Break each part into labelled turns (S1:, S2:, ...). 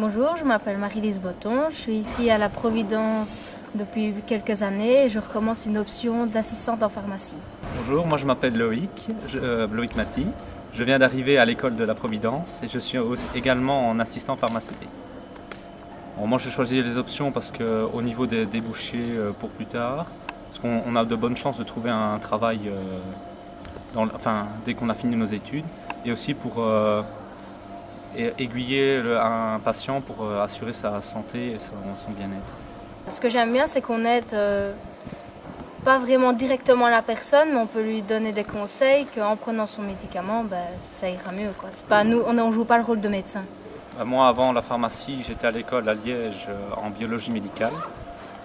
S1: Bonjour, je m'appelle Marie-Lise Botton, je suis ici à la Providence depuis quelques années et je recommence une option d'assistante en pharmacie.
S2: Bonjour, moi je m'appelle Loïc, Loïc Maty. Je viens d'arriver à l'école de la Providence et je suis également en assistant pharmaceutique. Bon, moi je choisis les options parce qu'au niveau des débouchés pour plus tard, parce qu'on a de bonnes chances de trouver un travail dès qu'on a fini nos études, et aussi pour aiguiller un patient pour assurer sa santé et son bien-être.
S1: Ce que j'aime bien, c'est qu'on aide pas vraiment directement la personne, mais on peut lui donner des conseils qu'en prenant son médicament, ça ira mieux, quoi. C'est pas nous, on ne joue pas le rôle de médecin.
S2: Moi, avant la pharmacie, j'étais à l'école à Liège en biologie médicale.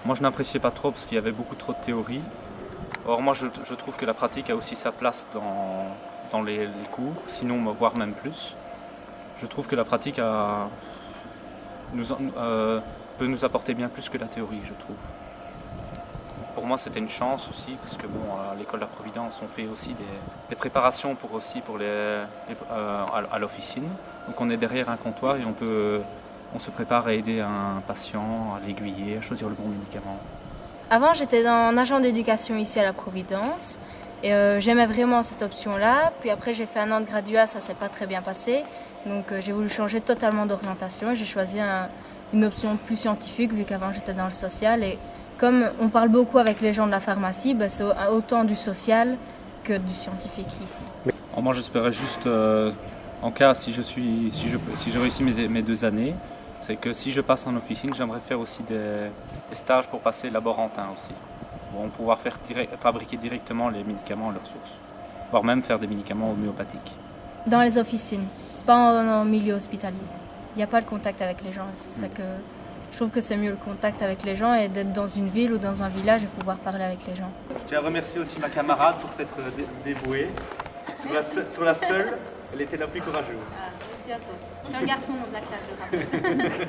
S2: Moi, je n'appréciais pas trop parce qu'il y avait beaucoup trop de théorie. Or, moi, je trouve que la pratique a aussi sa place dans les cours, sinon voire même plus. Je trouve que la pratique peut nous apporter bien plus que la théorie, je trouve. Pour moi, c'était une chance aussi, parce que à l'école de la Providence, on fait aussi des préparations à l'officine. Donc on est derrière un comptoir et on se prépare à aider un patient, à l'aiguiller, à choisir le bon médicament.
S1: Avant, j'étais en agent d'éducation ici à la Providence et j'aimais vraiment cette option-là. Puis après, j'ai fait un an de graduat, ça s'est pas très bien passé. Donc j'ai voulu changer totalement d'orientation et j'ai choisi une option plus scientifique vu qu'avant j'étais dans le social. Et comme on parle beaucoup avec les gens de la pharmacie, c'est autant du social que du scientifique ici.
S2: Moi j'espérais juste, en cas si je réussis mes 2 années, c'est que si je passe en officine, j'aimerais faire aussi des stages pour passer laborantin aussi. Pour pouvoir fabriquer directement les médicaments à leur source, voire même faire des médicaments homéopathiques.
S1: Dans les officines, pas en milieu hospitalier. Il n'y a pas le contact avec les gens. C'est ça que je trouve que c'est mieux, le contact avec les gens, et d'être dans une ville ou dans un village et pouvoir parler avec les gens.
S2: Je tiens à remercier aussi ma camarade pour s'être dévouée. Sur la seule, elle était la plus courageuse.
S1: Merci à toi. C'est un garçon de la classe, je rappelle.